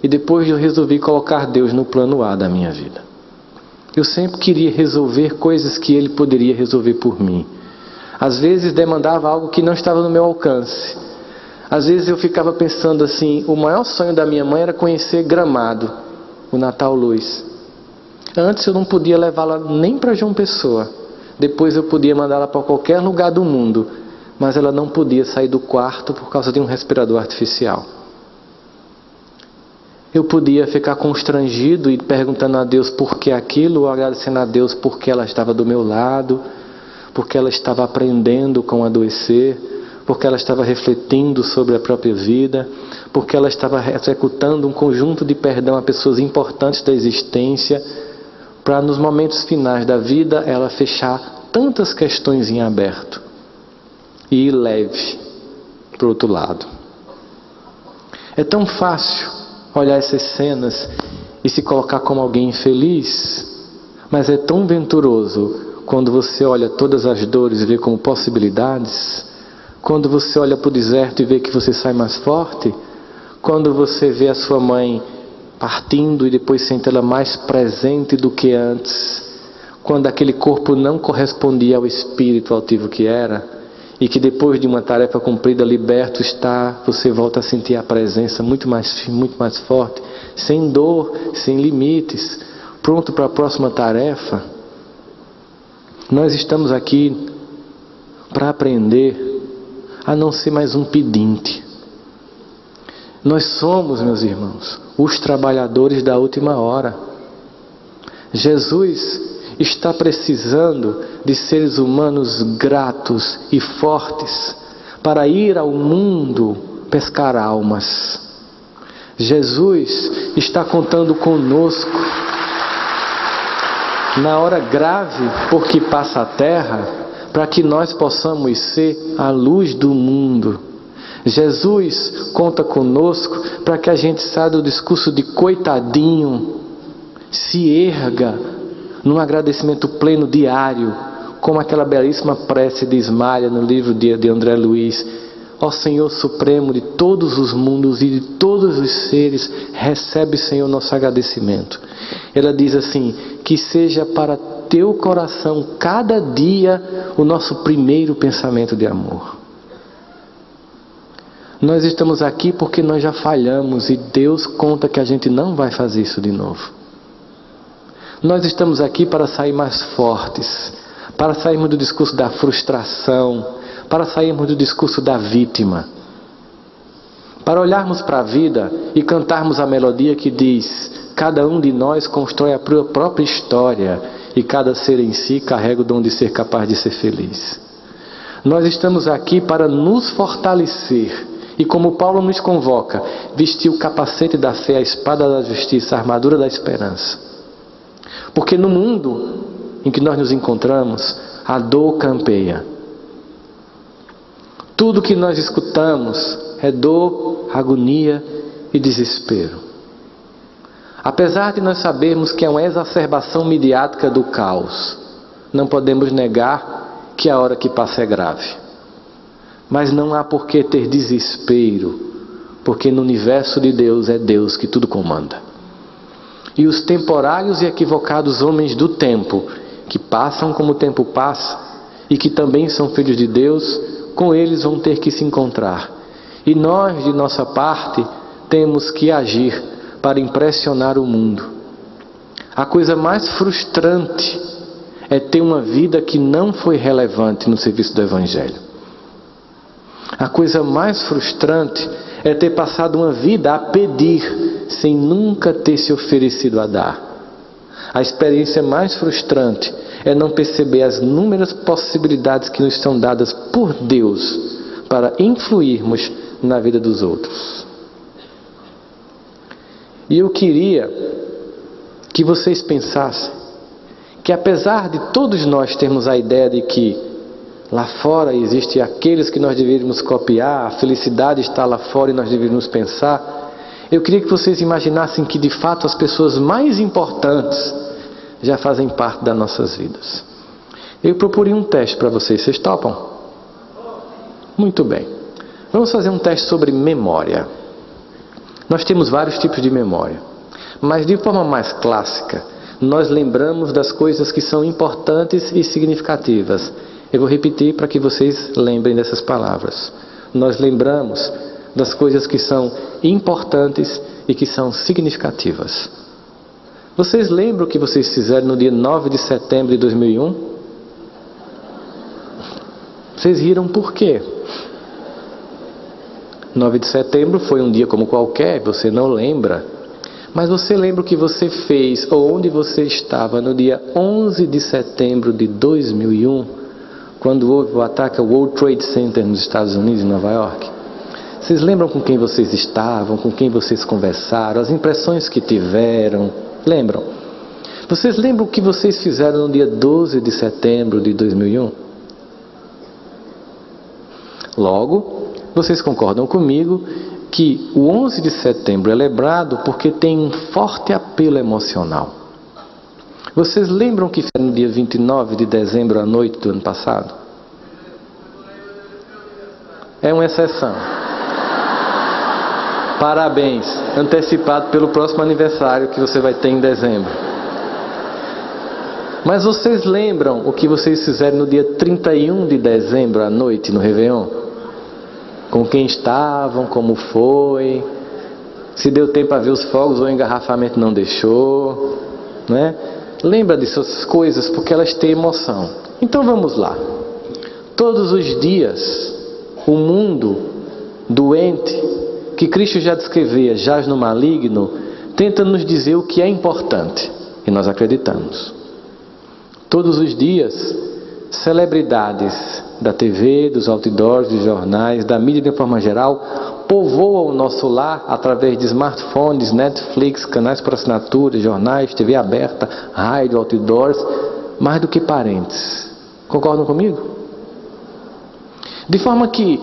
e depois eu resolvi colocar Deus no plano A da minha vida. Eu sempre queria resolver coisas que Ele poderia resolver por mim. Às vezes demandava algo que não estava no meu alcance. Às vezes eu ficava pensando assim, o maior sonho da minha mãe era conhecer Gramado, o Natal Luz. Antes eu não podia levá-la nem para João Pessoa. Depois eu podia mandá-la para qualquer lugar do mundo, mas ela não podia sair do quarto por causa de um respirador artificial. Eu podia ficar constrangido e perguntando a Deus por que aquilo, ou agradecendo a Deus porque ela estava do meu lado, porque ela estava aprendendo com adoecer, porque ela estava refletindo sobre a própria vida, porque ela estava executando um conjunto de perdão a pessoas importantes da existência, para nos momentos finais da vida ela fechar tantas questões em aberto e ir leve para o outro lado. É tão fácil olhar essas cenas e se colocar como alguém infeliz, mas é tão venturoso quando você olha todas as dores e vê como possibilidades. Quando você olha para o deserto e vê que você sai mais forte, quando você vê a sua mãe partindo e depois sente ela mais presente do que antes, quando aquele corpo não correspondia ao espírito altivo que era, e que depois de uma tarefa cumprida, liberto está, você volta a sentir a presença muito mais forte, sem dor, sem limites, pronto para a próxima tarefa. Nós estamos aqui para aprender a não ser mais um pedinte. Nós somos, meus irmãos, os trabalhadores da última hora. Jesus está precisando de seres humanos gratos e fortes para ir ao mundo pescar almas. Jesus está contando conosco na hora grave por que passa a terra, para que nós possamos ser a luz do mundo. Jesus conta conosco para que a gente saia do discurso de coitadinho, se erga num agradecimento pleno diário, como aquela belíssima prece de Ismália no livro de André Luiz: ó Senhor Supremo de todos os mundos e de todos os seres, recebe, Senhor, nosso agradecimento. Ela diz assim: que seja para teu coração cada dia o nosso primeiro pensamento de amor. Nós estamos aqui porque nós já falhamos e Deus conta que a gente não vai fazer isso de novo. Nós estamos aqui para sair mais fortes, para sairmos do discurso da frustração, para sairmos do discurso da vítima, para olharmos para a vida e cantarmos a melodia que diz: cada um de nós constrói a própria história e cada ser em si carrega o dom de ser capaz de ser feliz. Nós estamos aqui para nos fortalecer e, como Paulo nos convoca, vestir o capacete da fé, a espada da justiça, a armadura da esperança. Porque no mundo em que nós nos encontramos, a dor campeia. Tudo que nós escutamos é dor, agonia e desespero. Apesar de nós sabermos que é uma exacerbação midiática do caos, não podemos negar que a hora que passa é grave. Mas não há por que ter desespero, porque no universo de Deus é Deus que tudo comanda. E os temporários e equivocados homens do tempo, que passam como o tempo passa, e que também são filhos de Deus, com eles vão ter que se encontrar. E nós, de nossa parte, temos que agir para impressionar o mundo. A coisa mais frustrante é ter uma vida que não foi relevante no serviço do Evangelho. A coisa mais frustrante é ter passado uma vida a pedir, sem nunca ter se oferecido a dar. A experiência mais frustrante é não perceber as inúmeras possibilidades que nos são dadas por Deus para influirmos na vida dos outros. E eu queria que vocês pensassem que, apesar de todos nós termos a ideia de que lá fora existem aqueles que nós deveríamos copiar, a felicidade está lá fora e nós deveríamos pensar, eu queria que vocês imaginassem que de fato as pessoas mais importantes já fazem parte das nossas vidas. Eu procurei um teste para vocês, vocês topam? Muito bem. Vamos fazer um teste sobre memória. Nós temos vários tipos de memória, mas de forma mais clássica, nós lembramos das coisas que são importantes e significativas. Eu vou repetir para que vocês lembrem dessas palavras. Nós lembramos das coisas que são importantes e que são significativas. Vocês lembram o que vocês fizeram no dia 9 de setembro de 2001? Vocês riram por quê? 9 de setembro foi um dia como qualquer, você não lembra. Mas você lembra o que você fez ou onde você estava no dia 11 de setembro de 2001, quando houve o ataque ao World Trade Center nos Estados Unidos, em Nova York? Vocês lembram com quem vocês estavam, com quem vocês conversaram, as impressões que tiveram? Lembram? Vocês lembram o que vocês fizeram no dia 12 de setembro de 2001? Logo, vocês concordam comigo que o 11 de setembro é lembrado porque tem um forte apelo emocional. Vocês lembram que foi no dia 29 de dezembro à noite do ano passado? É uma exceção. Parabéns, antecipado pelo próximo aniversário que você vai ter em dezembro. Mas vocês lembram o que vocês fizeram no dia 31 de dezembro à noite no Réveillon? Com quem estavam, como foi, se deu tempo a ver os fogos ou o engarrafamento não deixou, né? Lembra dessas coisas porque elas têm emoção. Então vamos lá. Todos os dias, o mundo doente, que Cristo já descrevia, jaz no maligno, tenta nos dizer o que é importante, e nós acreditamos. Todos os dias, celebridades da TV, dos outdoors, dos jornais, da mídia de forma geral, povoam o nosso lar através de smartphones, Netflix, canais por assinatura, jornais, TV aberta, rádio, outdoors, mais do que parentes. Concordam comigo? De forma que,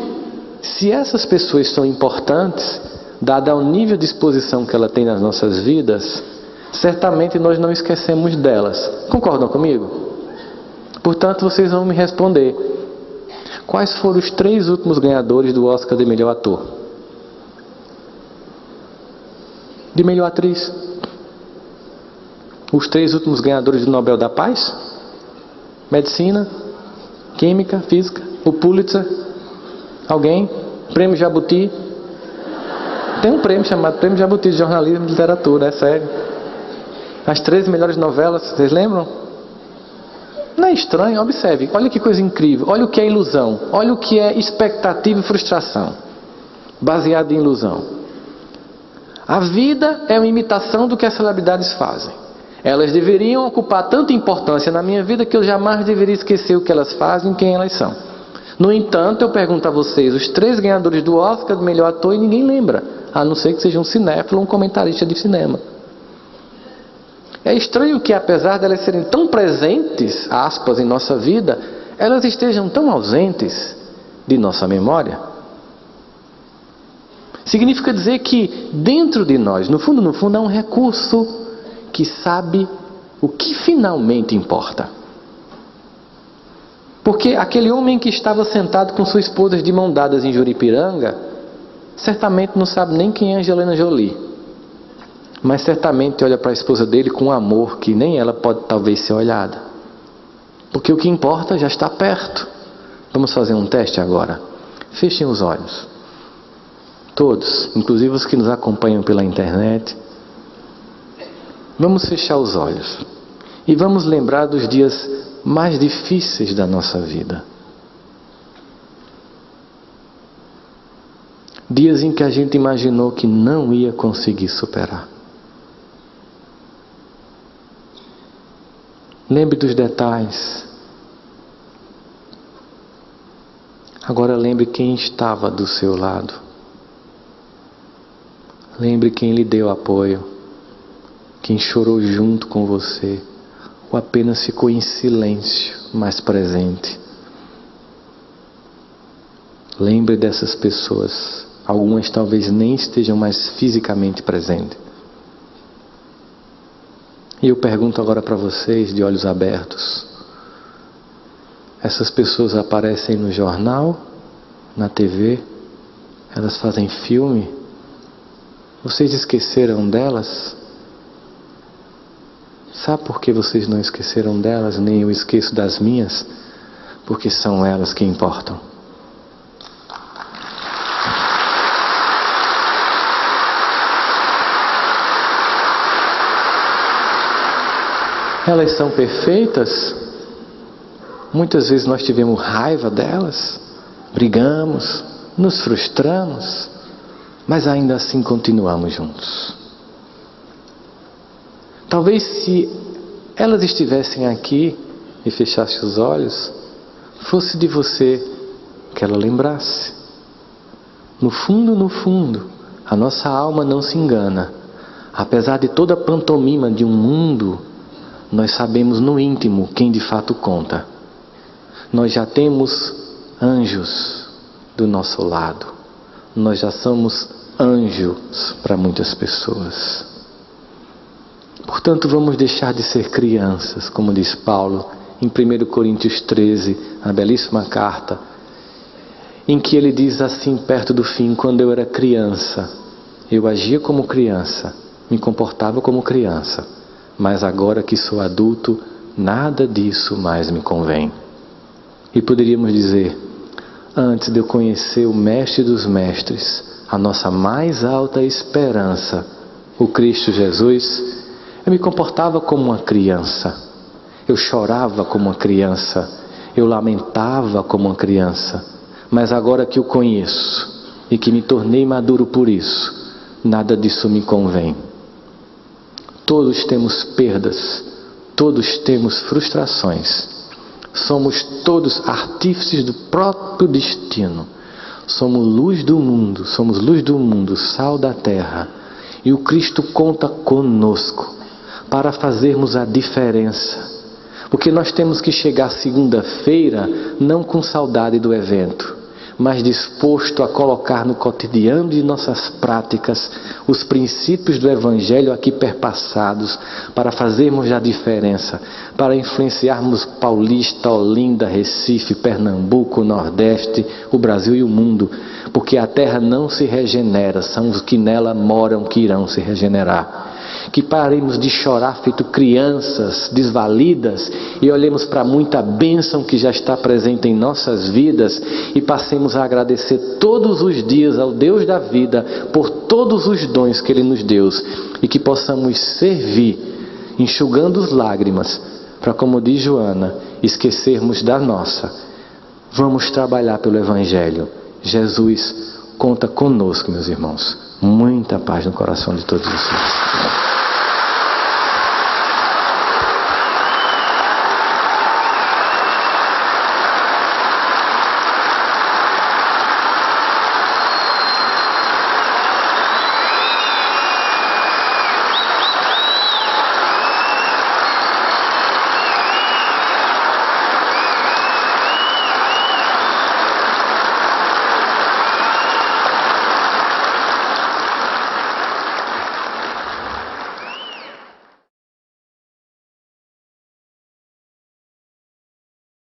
se essas pessoas são importantes, dada ao nível de exposição que ela tem nas nossas vidas, certamente nós não esquecemos delas. Concordam comigo? Portanto, vocês vão me responder. Quais foram os 3 últimos ganhadores do Oscar de melhor ator? De melhor atriz? Os 3 últimos ganhadores do Nobel da Paz? Medicina? Química? Física? O Pulitzer? Alguém? Prêmio Jabuti? Tem um prêmio chamado Prêmio Jabuti de Jornalismo e Literatura, é sério. As 3 melhores novelas, vocês lembram? Não é estranho? Observe, olha que coisa incrível, olha o que é ilusão, olha o que é expectativa e frustração, baseado em ilusão. A vida é uma imitação do que as celebridades fazem. Elas deveriam ocupar tanta importância na minha vida que eu jamais deveria esquecer o que elas fazem e quem elas são. No entanto, eu pergunto a vocês, os 3 ganhadores do Oscar de melhor ator e ninguém lembra, a não ser que seja um cinéfilo ou um comentarista de cinema. É estranho que, apesar de elas serem tão presentes, aspas, em nossa vida, elas estejam tão ausentes de nossa memória. Significa dizer que dentro de nós, no fundo, há um recurso que sabe o que finalmente importa. Porque aquele homem que estava sentado com sua esposa de mão dadas em Juripiranga, certamente não sabe nem quem é Angelina Jolie. Mas certamente olha para a esposa dele com um amor que nem ela pode talvez ser olhada. Porque o que importa já está perto. Vamos fazer um teste agora. Fechem os olhos. Todos, inclusive os que nos acompanham pela internet. Vamos fechar os olhos. E vamos lembrar dos dias mais difíceis da nossa vida. Dias em que a gente imaginou que não ia conseguir superar. Lembre dos detalhes. Agora lembre quem estava do seu lado. Lembre quem lhe deu apoio, quem chorou junto com você, ou apenas ficou em silêncio, mas presente. Lembre dessas pessoas. Algumas talvez nem estejam mais fisicamente presentes. E eu pergunto agora para vocês, de olhos abertos: essas pessoas aparecem no jornal, na TV, elas fazem filme? Vocês esqueceram delas? Sabe por que vocês não esqueceram delas, nem eu esqueço das minhas? Porque são elas que importam. Elas são perfeitas? Muitas vezes nós tivemos raiva delas, brigamos, nos frustramos, mas ainda assim continuamos juntos. Talvez se elas estivessem aqui e fechasse os olhos, fosse de você que ela lembrasse. No fundo, a nossa alma não se engana. Apesar de toda a pantomima de um mundo, nós sabemos no íntimo quem de fato conta. Nós já temos anjos do nosso lado. Nós já somos anjos para muitas pessoas. Portanto, vamos deixar de ser crianças, como diz Paulo em 1 Coríntios 13, a belíssima carta, em que ele diz assim, perto do fim: quando eu era criança, eu agia como criança, me comportava como criança, mas agora que sou adulto, nada disso mais me convém. E poderíamos dizer, antes de eu conhecer o Mestre dos Mestres, a nossa mais alta esperança, o Cristo Jesus, eu me comportava como uma criança, eu chorava como uma criança, eu lamentava como uma criança, mas agora que o conheço e que me tornei maduro por isso, nada disso me convém. Todos temos perdas, todos temos frustrações, somos todos artífices do próprio destino, somos luz do mundo, sal da terra, e o Cristo conta conosco para fazermos a diferença, porque nós temos que chegar segunda-feira não com saudade do evento, mas disposto a colocar no cotidiano de nossas práticas os princípios do Evangelho aqui perpassados, para fazermos a diferença, para influenciarmos Paulista, Olinda, Recife, Pernambuco, Nordeste, o Brasil e o mundo, porque a terra não se regenera, são os que nela moram que irão se regenerar. Que paremos de chorar feito crianças desvalidas e olhemos para muita bênção que já está presente em nossas vidas e passemos a agradecer todos os dias ao Deus da vida por todos os dons que Ele nos deu, e que possamos servir enxugando as lágrimas para, como diz Joana, esquecermos da nossa. Vamos trabalhar pelo Evangelho. Jesus conta conosco, meus irmãos. Muita paz no coração de todos vocês.